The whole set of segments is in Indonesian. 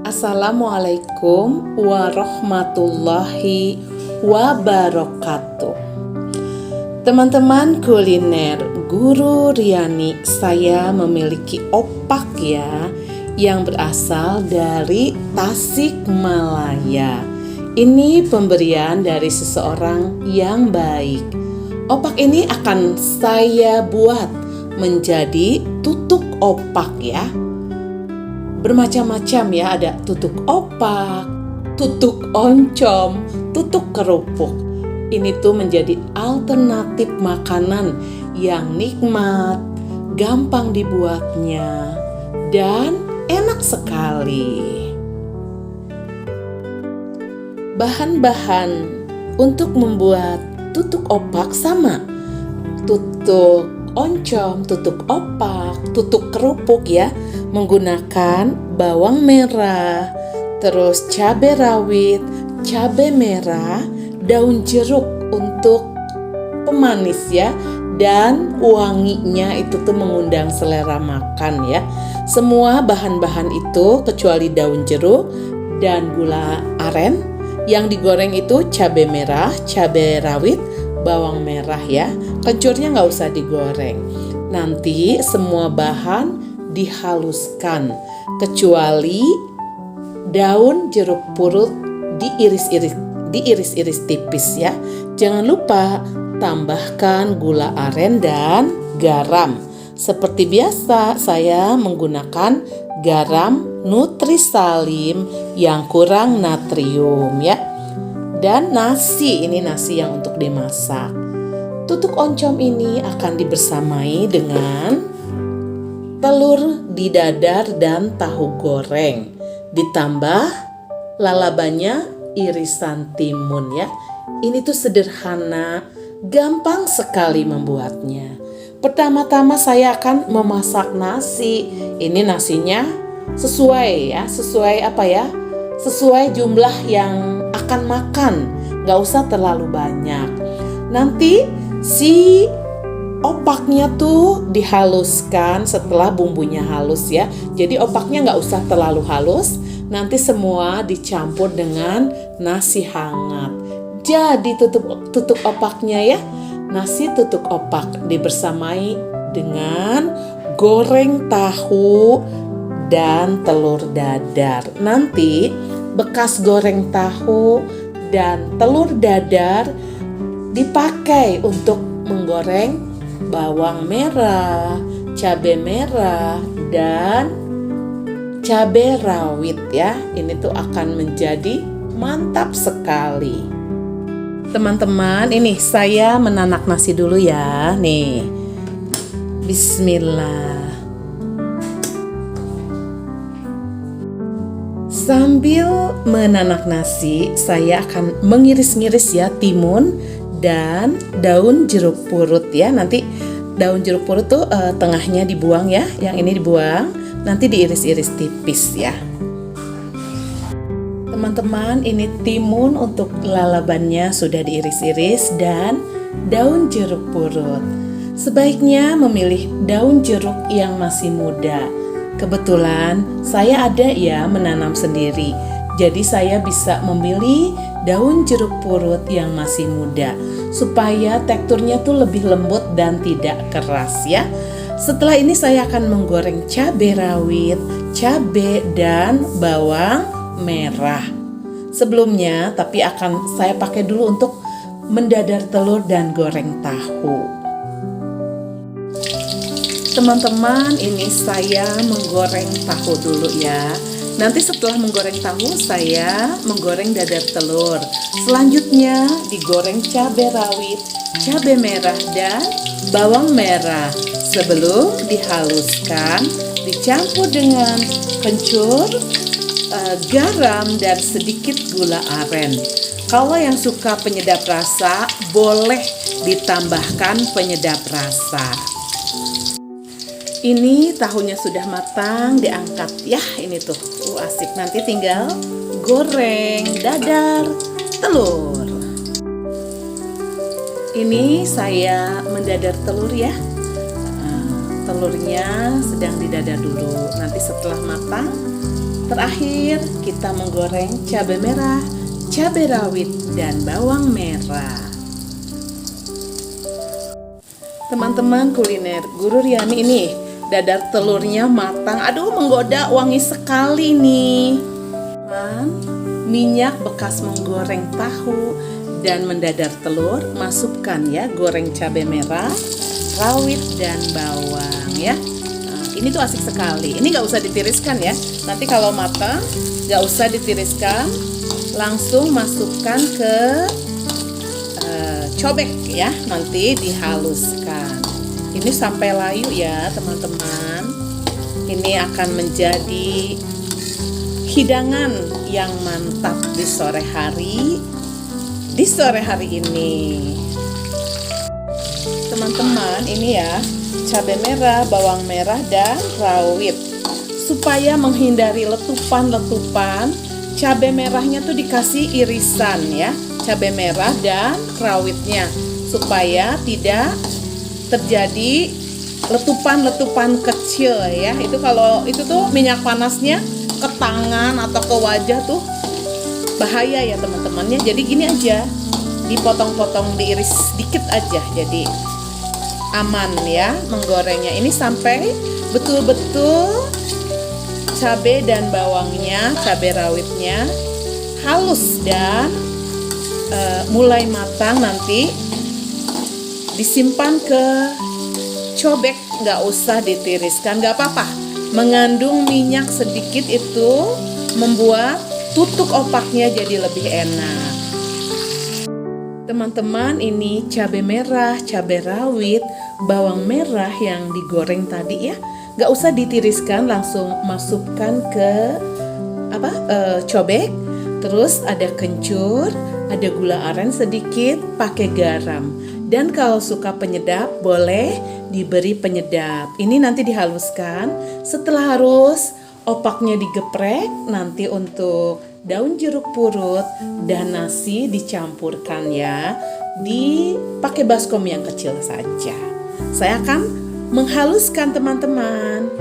Assalamualaikum warahmatullahi wabarakatuh. Teman-teman kuliner, Guru Riani, saya memiliki opak ya, yang berasal dari Tasikmalaya. Ini pemberian dari seseorang yang baik. Opak ini akan saya buat menjadi tutuk opak ya. Bermacam-macam ya, ada tutuk opak, tutuk oncom, tutuk kerupuk. Ini tuh menjadi alternatif makanan yang nikmat, gampang dibuatnya, dan enak sekali. Bahan-bahan untuk membuat tutuk opak sama. Tutuk oncom, tutuk opak, tutuk kerupuk ya, menggunakan bawang merah, terus cabai rawit, cabai merah, daun jeruk untuk pemanis ya, dan wanginya itu tuh mengundang selera makan ya. Semua bahan-bahan itu kecuali daun jeruk dan gula aren, yang digoreng itu cabai merah, cabai rawit, bawang merah ya. Kencurnya nggak usah digoreng. Nanti semua bahan dihaluskan kecuali daun jeruk purut diiris-iris tipis ya. Jangan lupa tambahkan gula aren dan garam. Seperti biasa saya menggunakan garam Nutrisalim yang kurang natrium ya. Dan nasi, ini nasi yang untuk dimasak. Tutuk oncom ini akan dibersamai dengan telur didadar dan tahu goreng. Ditambah lalabannya irisan timun ya. Ini tuh sederhana, gampang sekali membuatnya. Pertama-tama saya akan memasak nasi. Ini nasinya sesuai ya, sesuai jumlah yang akan makan. Gak usah terlalu banyak. Nanti si opaknya tuh dihaluskan setelah bumbunya halus ya. Jadi opaknya gak usah terlalu halus. Nanti semua dicampur dengan nasi hangat. Jadi tutuk opaknya ya. Nasi tutuk opak dibersamai dengan goreng tahu dan telur dadar. Nanti bekas goreng tahu dan telur dadar dipakai untuk menggoreng bawang merah, cabai merah, dan cabai rawit ya. Ini tuh akan menjadi mantap sekali. Teman-teman, ini saya menanak nasi dulu ya. Nih, bismillah. Sambil menanak nasi, saya akan mengiris-ngiris ya timun dan daun jeruk purut ya. Nanti daun jeruk purut tuh tengahnya dibuang ya. Yang ini dibuang, nanti diiris-iris tipis ya. Teman-teman, ini timun untuk lalabannya sudah diiris-iris dan daun jeruk purut. Sebaiknya memilih daun jeruk yang masih muda. Kebetulan saya ada ya menanam sendiri. Jadi saya bisa memilih daun jeruk purut yang masih muda supaya teksturnya tuh lebih lembut dan tidak keras ya. Setelah ini saya akan menggoreng cabai rawit, cabai dan bawang merah. Sebelumnya tapi akan saya pakai dulu untuk mendadar telur dan goreng tahu. Teman-teman, ini saya menggoreng tahu dulu ya. Nanti setelah menggoreng tahu, saya menggoreng dadar telur. Selanjutnya digoreng cabai rawit, cabai merah dan bawang merah. Sebelum dihaluskan, dicampur dengan kencur, garam dan sedikit gula aren. Kalau yang suka penyedap rasa, boleh ditambahkan penyedap rasa. Ini tahunya sudah matang, diangkat ya. Ini tuh, asik. Nanti tinggal goreng dadar telur. Ini saya mendadar telur ya. Telurnya sedang didadar dulu. Nanti setelah matang Terakhir, kita menggoreng cabai merah, cabai rawit, dan bawang merah. Teman-teman kuliner Guru Riani ini, dadar telurnya matang. Aduh, menggoda, wangi sekali nih. Minyak bekas menggoreng tahu dan mendadar telur, masukkan ya, goreng cabai merah, rawit, dan bawang ya. Ini tuh asik sekali. Ini nggak usah ditiriskan ya. Nanti kalau matang nggak usah ditiriskan, langsung masukkan ke cobek ya. Nanti dihaluskan. Ini sampai layu ya teman-teman. Ini akan menjadi hidangan yang mantap di sore hari. Di sore hari ini, teman-teman, ini ya. Cabai merah, bawang merah, dan rawit. Supaya menghindari letupan-letupan, cabai merahnya tuh dikasih irisan ya, cabai merah dan rawitnya, supaya tidak terjadi letupan-letupan kecil ya. Itu kalau itu tuh minyak panasnya ke tangan atau ke wajah tuh bahaya ya teman-temannya. Jadi gini aja, dipotong-potong, diiris sedikit aja, jadi aman ya menggorengnya. Ini sampai betul-betul cabai dan bawangnya, cabai rawitnya halus dan mulai matang. Nanti disimpan ke cobek, nggak usah ditiriskan, nggak apa-apa. Mengandung minyak sedikit itu membuat tutuk opaknya jadi lebih enak. Teman-teman, ini cabai merah, cabai rawit, bawang merah yang digoreng tadi ya, gak usah ditiriskan, langsung masukkan ke cobek. Terus ada kencur, ada gula aren sedikit, pakai garam. Dan kalau suka penyedap, boleh diberi penyedap. Ini nanti dihaluskan. Setelah halus, opaknya digeprek. Nanti untuk daun jeruk purut dan nasi dicampurkan ya, dipakai baskom yang kecil saja. Saya akan menghaluskan teman-teman.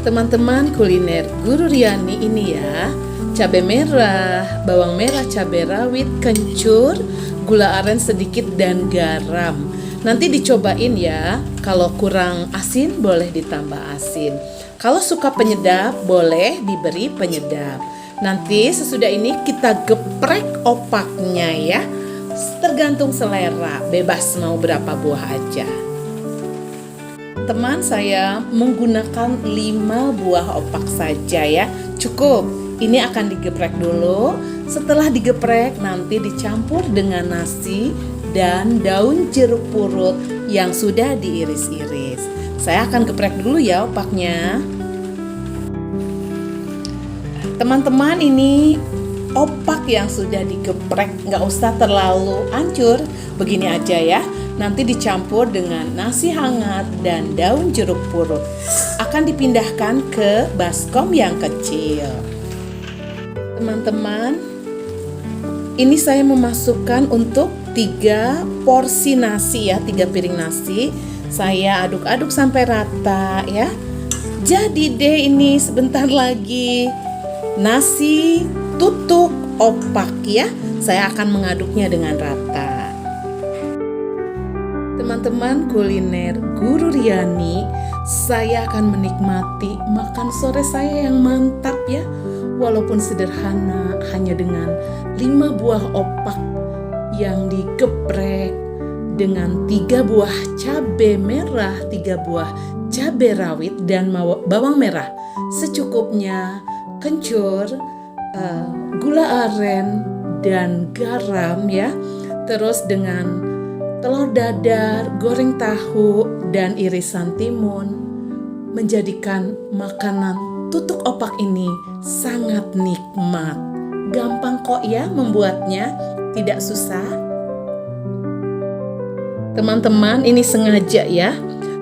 Teman-teman kuliner Guru Riani ini ya, cabai merah, bawang merah, cabai rawit, kencur, gula aren sedikit, dan garam. Nanti dicobain ya, kalau kurang asin boleh ditambah asin. Kalau suka penyedap boleh diberi penyedap. Nanti sesudah ini kita geprek opaknya ya. Tergantung selera, bebas mau berapa buah aja. Teman, saya menggunakan 5 buah opak saja ya. Cukup. Ini akan digeprek dulu. Setelah digeprek nanti dicampur dengan nasi dan daun jeruk purut yang sudah diiris-iris. Saya akan geprek dulu ya opaknya. Teman-teman, ini opak yang sudah digeprek, nggak usah terlalu hancur, begini aja ya. Nanti dicampur dengan nasi hangat dan daun jeruk purut. Akan dipindahkan ke baskom yang kecil. Teman-teman, ini saya memasukkan untuk 3 porsi nasi ya, 3 piring nasi. Saya aduk-aduk sampai rata ya. Jadi deh ini sebentar lagi nasi tutuk opak ya. Saya akan mengaduknya dengan rata. Teman-teman kuliner Guru Riani, saya akan menikmati makan sore saya yang mantap ya. Walaupun sederhana, hanya dengan 5 buah opak yang digeprek dengan 3 buah cabai merah, 3 buah cabai rawit, dan bawang merah secukupnya, kencur, gula aren, dan garam ya. Terus dengan telur dadar, goreng tahu, dan irisan timun, menjadikan makanan tutuk opak ini sangat nikmat. Gampang kok ya membuatnya, tidak susah. Teman-teman, ini sengaja ya,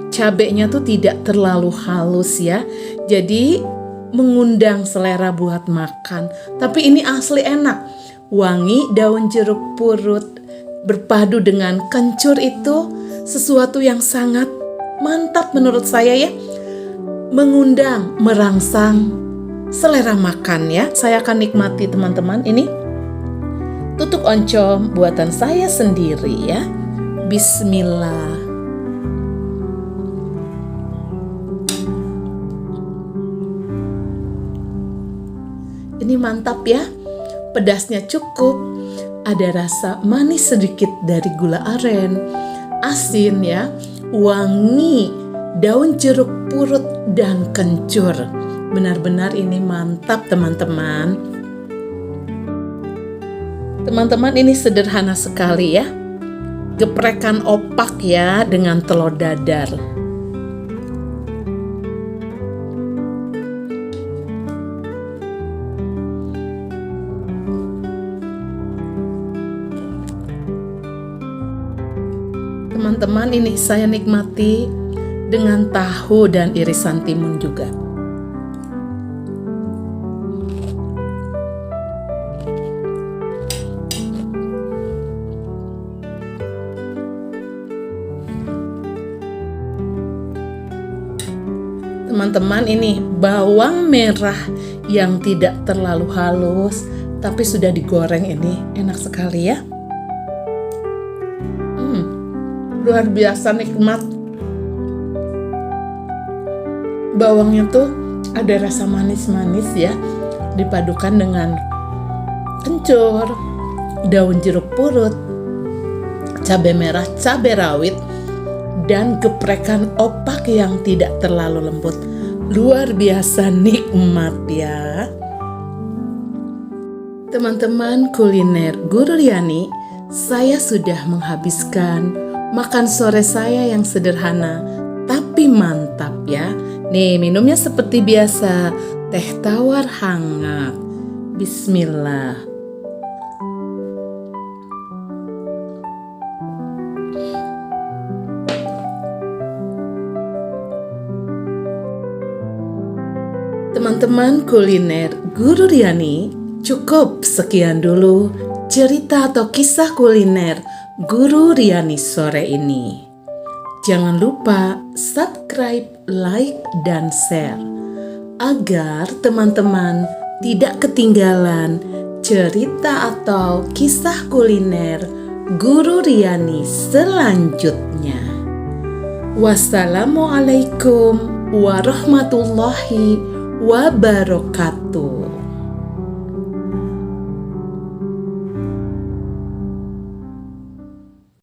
cabenya tuh tidak terlalu halus ya, jadi mengundang selera buat makan. Tapi ini asli enak. Wangi daun jeruk purut berpadu dengan kencur itu sesuatu yang sangat mantap menurut saya ya. Mengundang, merangsang selera makan ya. Saya akan nikmati teman-teman. Ini tutuk oncom buatan saya sendiri ya. Bismillah. Ini mantap ya. Pedasnya cukup. Ada rasa manis sedikit dari gula aren. Asin ya. Wangi daun jeruk purut dan kencur. Benar-benar ini mantap teman-teman. Teman-teman, ini sederhana sekali ya. Geprekan opak ya dengan telur dadar. Teman-teman, ini saya nikmati dengan tahu dan irisan timun juga. Teman-teman, ini bawang merah yang tidak terlalu halus tapi sudah digoreng, ini enak sekali ya. Luar biasa nikmat. Bawangnya tuh ada rasa manis-manis ya, dipadukan dengan kencur, daun jeruk purut, cabai merah, cabai rawit, dan geprekan opak yang tidak terlalu lembut. Luar biasa nikmat ya. Teman-teman kuliner Guru Riani, saya sudah menghabiskan makan sore saya yang sederhana tapi mantap ya. Nih, minumnya seperti biasa, teh tawar hangat. Bismillah. Teman-teman kuliner Guru Riani, cukup sekian dulu cerita atau kisah kuliner Guru Riani sore ini. Jangan lupa subscribe, like, dan share agar teman-teman tidak ketinggalan cerita atau kisah kuliner Guru Riani selanjutnya. Wassalamualaikum warahmatullahi wabarakatuh.